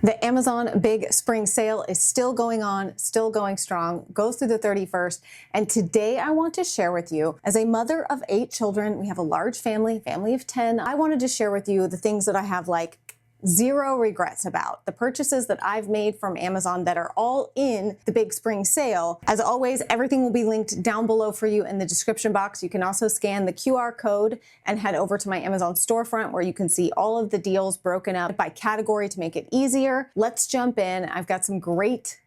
The Amazon Big Spring Sale is still going on, still going strong, goes through the 31st. And today I want to share with you, as a mother of 8 children, we have a large family of 10. I wanted to share with you the things that I have like zero regrets about, the purchases that I've made from Amazon that are all in the Big Spring Sale. As always, everything will be linked down below for you in the description box. You can also scan the QR code and head over to my Amazon storefront where you can see all of the deals broken up by category to make it easier. Let's jump in. I've got some great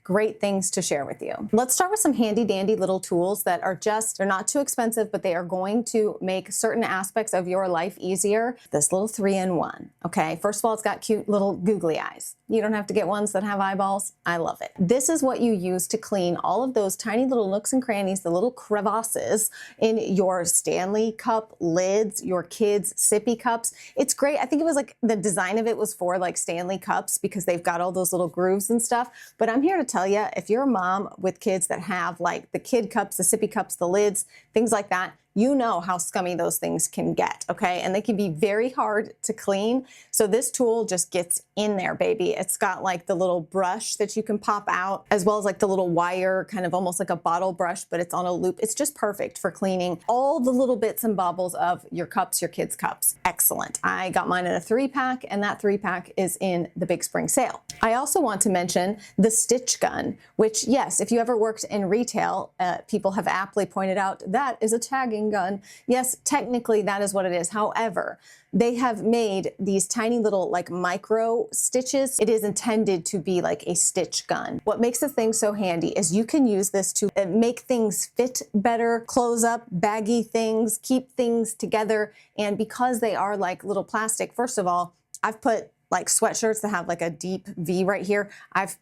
things to share with you. Let's start with some handy dandy little tools that are they're not too expensive, but they are going to make certain aspects of your life easier. This little 3-in-1. Okay, first of all, it's got cute little googly eyes. You don't have to get ones that have eyeballs. I love it. This is what you use to clean all of those tiny little nooks and crannies, the little crevasses in your Stanley cup lids, your kids' sippy cups. It's great. I think it was like the design of it was for like Stanley cups because they've got all those little grooves and stuff. But I'm here to tell you, if you're a mom with kids that have like the kid cups, the sippy cups, the lids, things like that, you know how scummy those things can get, okay? And they can be very hard to clean. So this tool just gets in there, baby. It's got like the little brush that you can pop out, as well as like the little wire, kind of almost like a bottle brush, but it's on a loop. It's just perfect for cleaning all the little bits and bobbles of your cups, your kids' cups. Excellent. I got mine in a 3-pack, and that 3-pack is in the Big Spring Sale. I also want to mention the Stitch Gun, which, yes, if you ever worked in retail, people have aptly pointed out that is a tagging gun. Yes, technically that is what it is. However, they have made these tiny little like micro stitches. It is intended to be like a stitch gun. What makes the thing so handy is you can use this to make things fit better, close up baggy things, keep things together. And because they are like little plastic, first of all, I've put like sweatshirts that have like a deep V right here. I've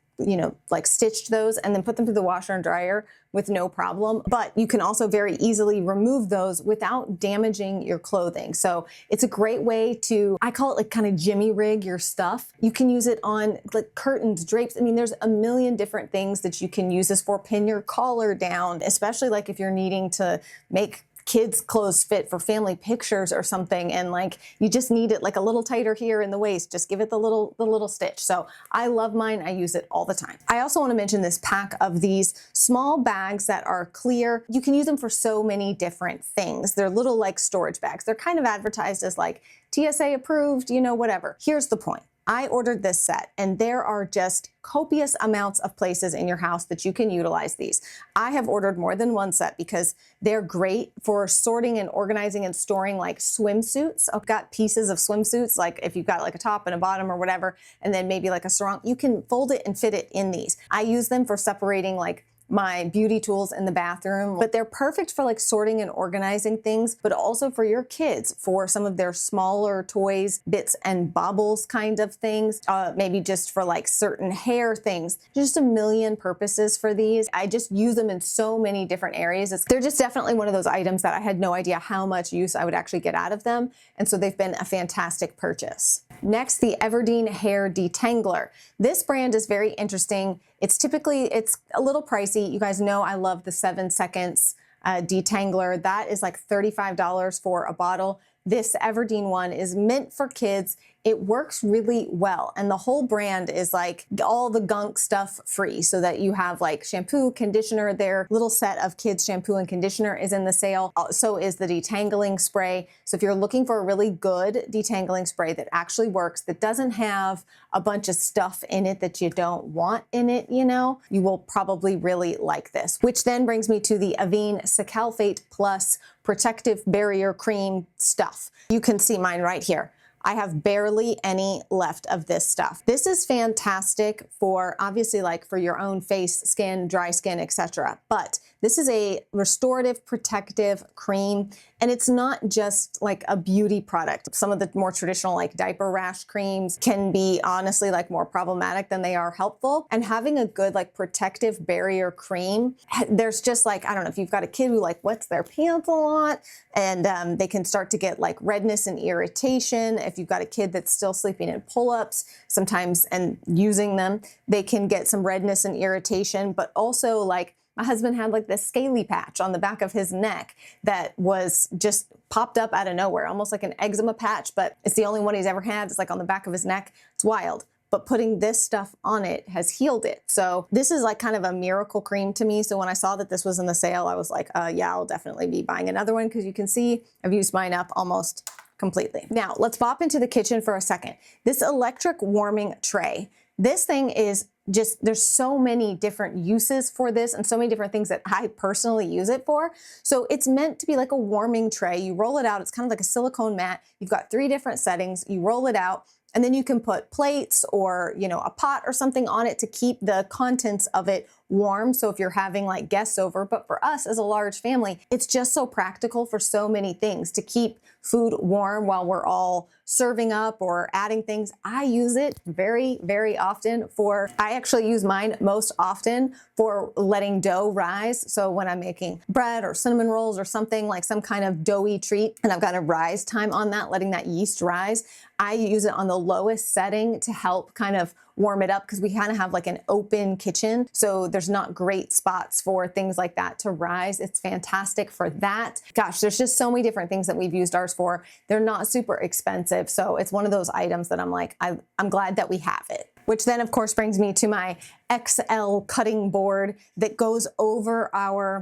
like stitched those and then put them through the washer and dryer with no problem. But you can also very easily remove those without damaging your clothing. So it's a great way to, I call it like kind of jimmy rig your stuff. You can use it on like curtains, drapes. I mean, there's a million different things that you can use this for. Pin your collar down, especially like if you're needing to make kids' clothes fit for family pictures or something, and like you just need it like a little tighter here in the waist. Just give it the little stitch. So I love mine. I use it all the time. I also want to mention this pack of these small bags that are clear. You can use them for so many different things. They're little like storage bags. They're kind of advertised as like TSA approved, whatever. Here's the point. I ordered this set, and there are just copious amounts of places in your house that you can utilize these. I have ordered more than one set because they're great for sorting and organizing and storing like swimsuits. I've got pieces of swimsuits, like if you've got like a top and a bottom or whatever, and then maybe like a sarong, you can fold it and fit it in these. I use them for separating like my beauty tools in the bathroom, but they're perfect for like sorting and organizing things, but also for your kids, for some of their smaller toys, bits and baubles kind of things, maybe just for like certain hair things. Just a million purposes for these. I just use them in so many different areas. They're just definitely one of those items that I had no idea how much use I would actually get out of them, and so they've been a fantastic purchase. Next, the Everdeen Hair Detangler. This brand is very interesting. It's a little pricey. You guys know I love the 7 seconds detangler. That is like $35 for a bottle. This Everdeen one is meant for kids. It works really well. And the whole brand is like all the gunk stuff free, so that you have like shampoo, conditioner. Their little set of kids shampoo and conditioner is in the sale. So is the detangling spray. So if you're looking for a really good detangling spray that actually works, that doesn't have a bunch of stuff in it that you don't want in it, you will probably really like this. Which then brings me to the Avène Cicaphate Plus Protective Barrier Cream stuff. You can see mine right here. I have barely any left of this stuff. This is fantastic for obviously like for your own face, skin, dry skin, etc. But this is a restorative protective cream, and it's not just like a beauty product. Some of the more traditional like diaper rash creams can be honestly like more problematic than they are helpful. And having a good like protective barrier cream, there's just like, I don't know, if you've got a kid who like wets their pants a lot, and they can start to get like redness and irritation. If you've got a kid that's still sleeping in pull-ups sometimes and using them, they can get some redness and irritation. But also, like, my husband had like this scaly patch on the back of his neck that was just popped up out of nowhere, almost like an eczema patch, but it's the only one he's ever had. It's like on the back of his neck. It's wild. but putting this stuff on it has healed it. So this is like kind of a miracle cream to me. So when I saw that this was in the sale, I was like, yeah, I'll definitely be buying another one, because you can see I've used mine up almost completely. Now let's pop into the kitchen for a second. This electric warming tray, this thing is just, there's so many different uses for this and so many different things that I personally use it for. So it's meant to be like a warming tray. You roll it out, it's kind of like a silicone mat. You've got 3 different settings. You roll it out, and then you can put plates or, you know, a pot or something on it to keep the contents of it warm. So if you're having like guests over, but for us as a large family, it's just so practical for so many things to keep food warm while we're all serving up or adding things. I use it very, very often I actually use mine most often for letting dough rise. So when I'm making bread or cinnamon rolls or something, like some kind of doughy treat, and I've got a rise time on that, letting that yeast rise, I use it on the lowest setting to help kind of warm it up, because we kind of have like an open kitchen. So there's not great spots for things like that to rise. It's fantastic for that. Gosh, there's just so many different things that we've used ours for. They're not super expensive. So it's one of those items that I'm like, I'm glad that we have it. Which then of course brings me to my XL cutting board that goes over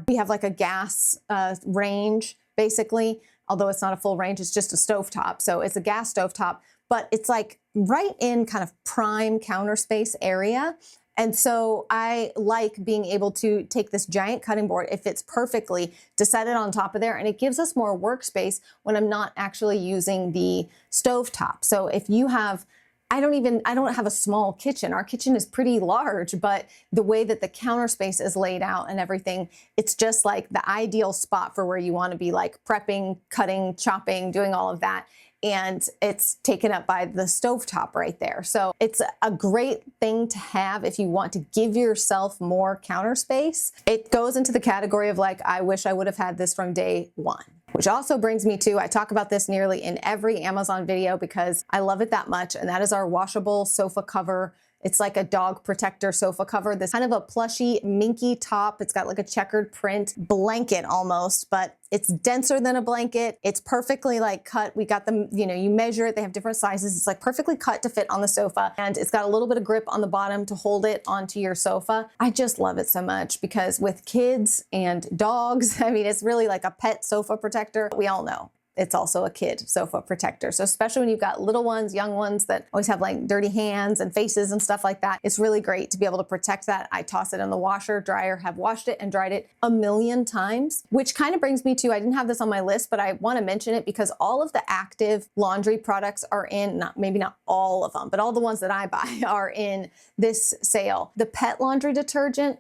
we have like a gas range basically, although it's not a full range, it's just a stovetop. So it's a gas stovetop, but it's like right in kind of prime counter space area. And so I like being able to take this giant cutting board, it fits perfectly, to set it on top of there, and it gives us more workspace when I'm not actually using the stovetop. So if you have, I don't have a small kitchen. Our kitchen is pretty large, but the way that the counter space is laid out and everything, it's just like the ideal spot for where you want to be like prepping, cutting, chopping, doing all of that. And it's taken up by the stovetop right there. So it's a great thing to have if you want to give yourself more counter space. It goes into the category of like, I wish I would have had this from day one. Which also brings me to, I talk about this nearly in every Amazon video because I love it that much, and that is our washable sofa cover. It's like a dog protector sofa cover. This kind of a plushy, minky top. It's got like a checkered print blanket almost, but it's denser than a blanket. It's perfectly like cut. We got them, you know, you measure it. They have different sizes. It's like perfectly cut to fit on the sofa. And it's got a little bit of grip on the bottom to hold it onto your sofa. I just love it so much because with kids and dogs, I mean, it's really like a pet sofa protector. We all know it's also a kid sofa protector. So especially when you've got little ones, young ones that always have like dirty hands and faces and stuff like that, it's really great to be able to protect that. I toss it in the washer, dryer, have washed it and dried it a million times, which kind of brings me to, I didn't have this on my list, but I want to mention it because all of the active laundry products are in, maybe not all of them, but all the ones that I buy are in this sale. The pet laundry detergent,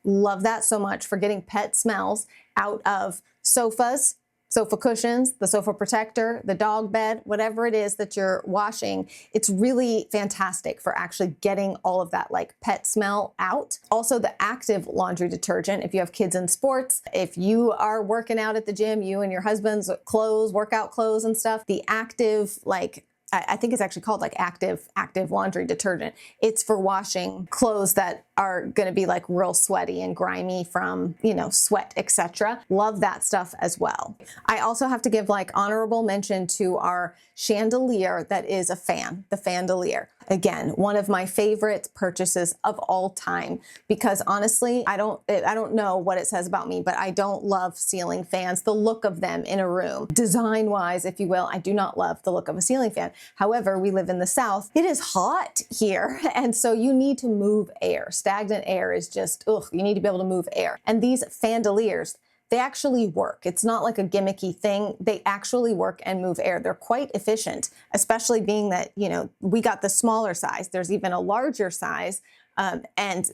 love that so much for getting pet smells out of sofas, sofa cushions, the sofa protector, the dog bed, whatever it is that you're washing. It's really fantastic for actually getting all of that like pet smell out. Also the active laundry detergent, if you have kids in sports, if you are working out at the gym, you and your husband's clothes, workout clothes and stuff, the active, like I think it's actually called like active laundry detergent. It's for washing clothes that are going to be like real sweaty and grimy from, you know, sweat, etc. Love that stuff as well. I also have to give like honorable mention to our chandelier that is a fan, the Fandelier. Again, one of my favorite purchases of all time because honestly, I don't know what it says about me, but I don't love ceiling fans, the look of them in a room. Design-wise, if you will, I do not love the look of a ceiling fan. However, we live in the South. It is hot here, and so you need to move air. Stagnant air is just, ugh, you need to be able to move air. And these Fandeliers, they actually work. It's not like a gimmicky thing. They actually work and move air. They're quite efficient, especially being that, you know, we got the smaller size. There's even a larger size, and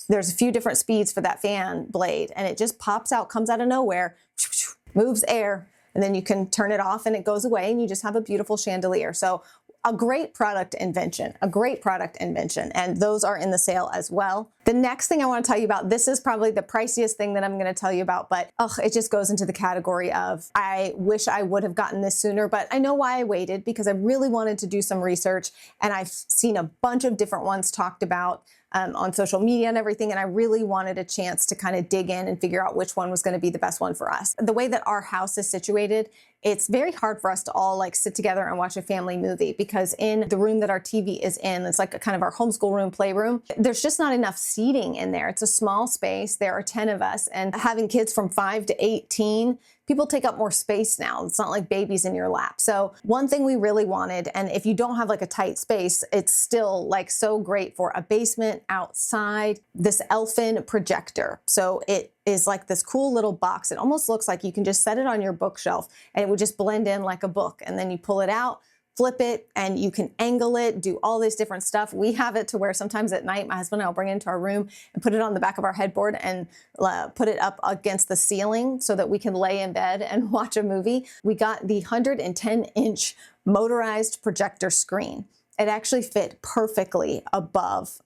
there's a few different speeds for that fan blade, and it just pops out, comes out of nowhere, moves air, and then you can turn it off and it goes away and you just have a beautiful chandelier. So a great product invention, and those are in the sale as well. The next thing I want to tell you about, this is probably the priciest thing that I'm going to tell you about, but it just goes into the category of, I wish I would have gotten this sooner, but I know why I waited because I really wanted to do some research and I've seen a bunch of different ones talked about on social media and everything, and I really wanted a chance to kind of dig in and figure out which one was going to be the best one for us. The way that our house is situated, it's very hard for us to all like sit together and watch a family movie because in the room that our TV is in, it's like a kind of our homeschool room, playroom. There's just not enough seating in there. It's a small space. There are 10 of us, and having kids from 5 to 18, people take up more space now. It's not like babies in your lap. So one thing we really wanted, and if you don't have like a tight space, it's still like so great for a basement outside, this Elfin projector. So it is like this cool little box. It almost looks like you can just set it on your bookshelf and it would just blend in like a book. And then you pull it out, flip it, and you can angle it, do all this different stuff. We have it to where sometimes at night, my husband and I will bring it into our room and put it on the back of our headboard and put it up against the ceiling so that we can lay in bed and watch a movie. We got the 110-inch motorized projector screen. It actually fit perfectly above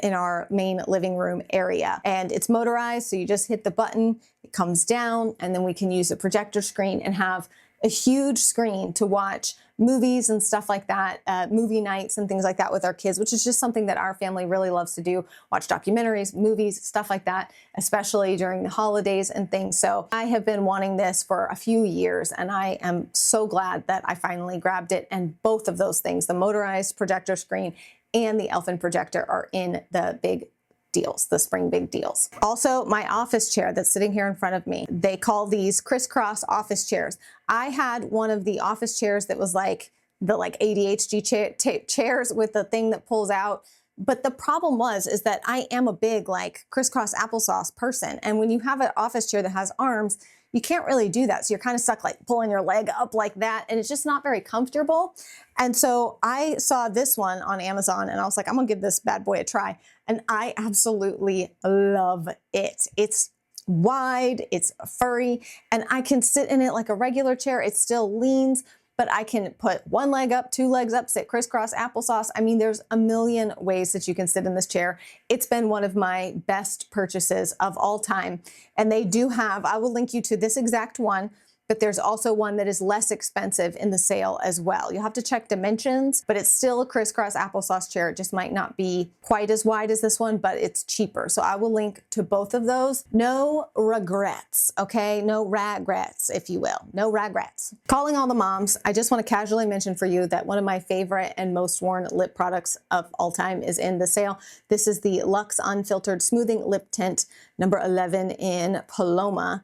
in our main living room area. And it's motorized, so you just hit the button, it comes down, and then we can use the projector screen and have a huge screen to watch movies and stuff like that, movie nights and things like that with our kids, which is just something that our family really loves to do, watch documentaries, movies, stuff like that, especially during the holidays and things. So I have been wanting this for a few years, and I am so glad that I finally grabbed it. And both of those things, the motorized projector screen and the Elfin projector, are in the big deals, the spring big deals. Also, my office chair that's sitting here in front of me, they call these crisscross office chairs. I had one of the office chairs that was like the ADHD chairs with the thing that pulls out. But the problem is that I am a big like crisscross applesauce person. And when you have an office chair that has arms, you can't really do that. So you're kind of stuck like pulling your leg up like that, and it's just not very comfortable. And so I saw this one on Amazon and I was like, I'm gonna give this bad boy a try. And I absolutely love it. It's wide, it's furry, and I can sit in it like a regular chair. It still leans, but I can put one leg up, two legs up, sit crisscross applesauce. I mean, there's a million ways that you can sit in this chair. It's been one of my best purchases of all time. And they do have, I will link you to this exact one, but there's also one that is less expensive in the sale as well. You'll have to check dimensions, but it's still a crisscross applesauce chair. It just might not be quite as wide as this one, but it's cheaper. So I will link to both of those. No regrets, okay? No regrets, if you will. No regrets. Calling all the moms, I just want to casually mention for you that one of my favorite and most worn lip products of all time is in the sale. This is the Luxe Unfiltered Smoothing Lip Tint number 11 in Paloma.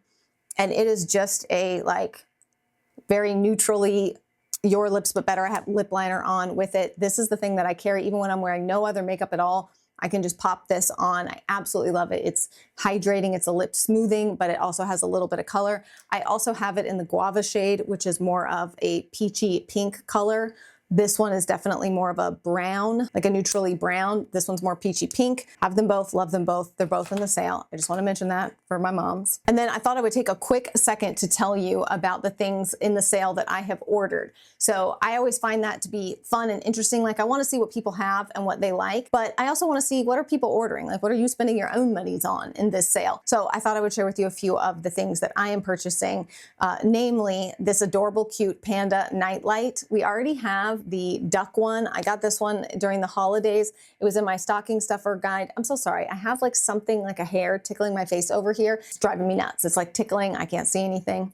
And it is just a like very neutrally your lips but better. I have lip liner on with it. This is the thing that I carry even when I'm wearing no other makeup at all. I can just pop this on. I absolutely love it. It's hydrating, it's a lip smoothing, but it also has a little bit of color. I also have it in the guava shade, which is more of a peachy pink color. This one is definitely more of a brown, like a neutrally brown. This one's more peachy pink. Have them both, love them both. They're both in the sale. I just want to mention that for my moms. And then I thought I would take a quick second to tell you about the things in the sale that I have ordered. So I always find that to be fun and interesting. Like I want to see what people have and what they like, but I also want to see what are people ordering? Like what are you spending your own monies on in this sale? So I thought I would share with you a few of the things that I am purchasing, namely this adorable, cute panda nightlight. We already have the duck one. I got this one during the holidays. It was in my stocking stuffer guide. I'm so sorry. I have like something like a hair tickling my face over here. It's driving me nuts. It's like tickling. I can't see anything.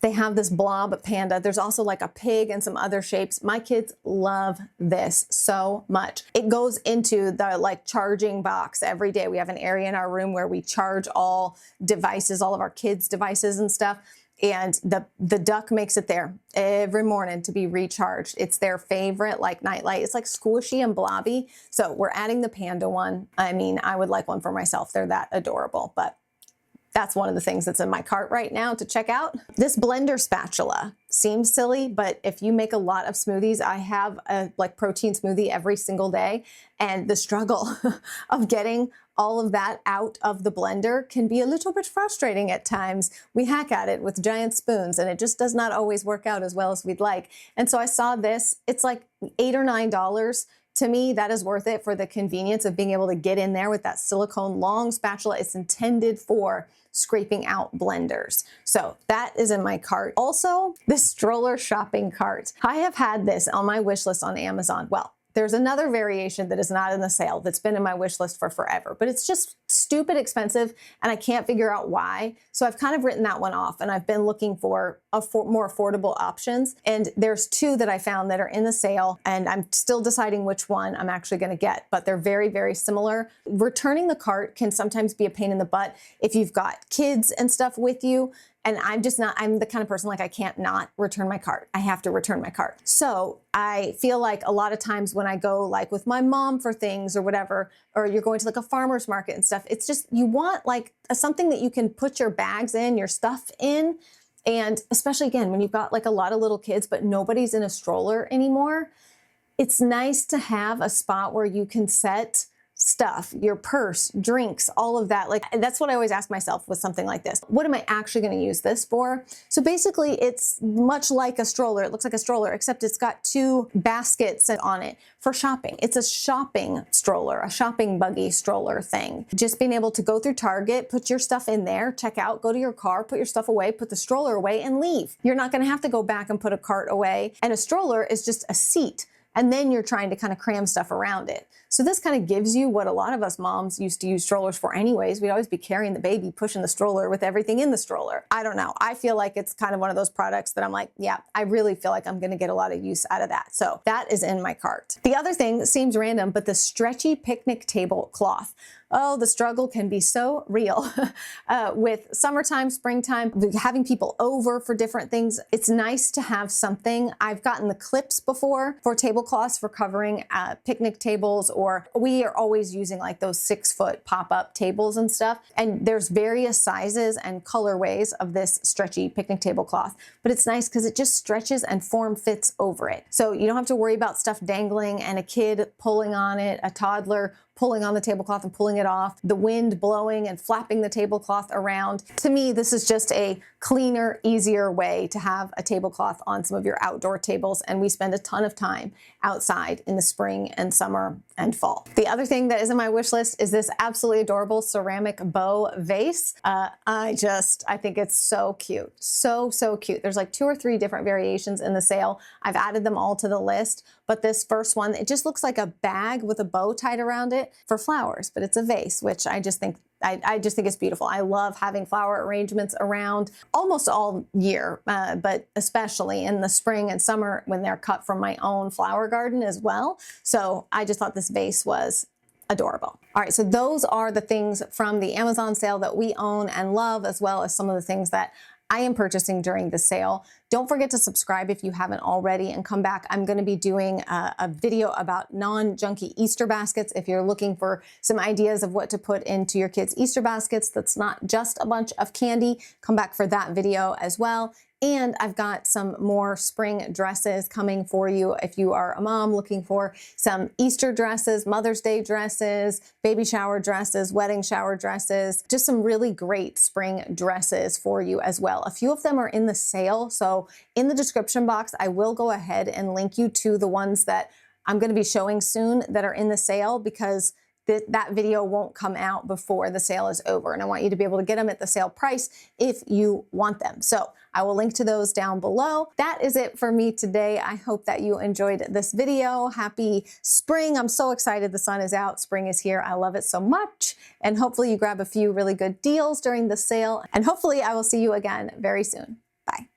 They have this blob panda. There's also like a pig and some other shapes. My kids love this so much. It goes into the like charging box every day. We have an area in our room where we charge all devices, all of our kids' devices and stuff. And the duck makes it there every morning to be recharged. It's their favorite like nightlight. It's like squishy and blobby. So we're adding the panda one. I mean, I would like one for myself. They're that adorable, but that's one of the things that's in my cart right now to check out. This blender spatula seems silly, but if you make a lot of smoothies, I have a like protein smoothie every single day, and the struggle of getting all of that out of the blender can be a little bit frustrating at times. We hack at it with giant spoons and it just does not always work out as well as we'd like. And so I saw this, it's like $8 or $9. To me, that is worth it for the convenience of being able to get in there with that silicone long spatula. It's intended for scraping out blenders. So that is in my cart. Also, the stroller shopping cart. I have had this on my wish list on Amazon. Well, there's another variation that is not in the sale that's been in my wish list for forever, but it's just stupid expensive and I can't figure out why. So I've kind of written that one off and I've been looking for more affordable options. And there's two that I found that are in the sale and I'm still deciding which one I'm actually going to get, but they're very, very similar. Returning the cart can sometimes be a pain in the butt if you've got kids and stuff with you. And I'm the kind of person, like, I can't not return my cart. I have to return my cart. So I feel like a lot of times when I go like with my mom for things or whatever, or you're going to like a farmer's market and stuff, it's just, you want like something that you can put your bags in, your stuff in. And especially again, when you've got like a lot of little kids, but nobody's in a stroller anymore, it's nice to have a spot where you can set stuff, your purse, drinks, all of that. Like, that's what I always ask myself with something like this. What am I actually going to use this for? So basically it's much like a stroller. It looks like a stroller, except it's got two baskets on it for shopping. It's a shopping stroller, a shopping buggy stroller thing. Just being able to go through Target, put your stuff in there, check out, go to your car, put your stuff away, put the stroller away and leave. You're not going to have to go back and put a cart away. And a stroller is just a seat. And then you're trying to kind of cram stuff around it. So this kind of gives you what a lot of us moms used to use strollers for anyways. We'd always be carrying the baby, pushing the stroller with everything in the stroller. I don't know. I feel like it's kind of one of those products that I'm like, yeah, I really feel like I'm going to get a lot of use out of that. So that is in my cart. The other thing seems random, but the stretchy picnic table cloth. Oh, the struggle can be so real with summertime, springtime, having people over for different things. It's nice to have something. I've gotten the clips before for tablecloths for covering picnic tables, or we are always using like those 6-foot pop-up tables and stuff. And there's various sizes and colorways of this stretchy picnic tablecloth, but it's nice because it just stretches and form fits over it. So you don't have to worry about stuff dangling and a kid pulling on it, a toddler pulling on the tablecloth and pulling it off, the wind blowing and flapping the tablecloth around. To me, this is just a cleaner, easier way to have a tablecloth on some of your outdoor tables. And we spend a ton of time outside in the spring and summer and fall. The other thing that is in my wish list is this absolutely adorable ceramic bow vase. I think it's so cute. So cute. There's like 2 or 3 different variations in the sale. I've added them all to the list, but this first one, it just looks like a bag with a bow tied around it for flowers, but it's a vase, which I just think it's beautiful. I love having flower arrangements around almost all year, but especially in the spring and summer when they're cut from my own flower garden as well. So I just thought this vase was adorable. All right, so those are the things from the Amazon sale that we own and love, as well as some of the things that I am purchasing during the sale. Don't forget to subscribe if you haven't already and come back. I'm going to be doing a video about non-junky Easter baskets. If you're looking for some ideas of what to put into your kids' Easter baskets that's not just a bunch of candy, come back for that video as well. And I've got some more spring dresses coming for you if you are a mom looking for some Easter dresses, Mother's Day dresses, baby shower dresses, wedding shower dresses, just some really great spring dresses for you as well. A few of them are in the sale. So in the description box, I will go ahead and link you to the ones that I'm going to be showing soon that are in the sale, because that video won't come out before the sale is over. And I want you to be able to get them at the sale price if you want them. So I will link to those down below. That is it for me today. I hope that you enjoyed this video. Happy spring. I'm so excited the sun is out. Spring is here. I love it so much. And hopefully you grab a few really good deals during the sale. And hopefully I will see you again very soon. Bye.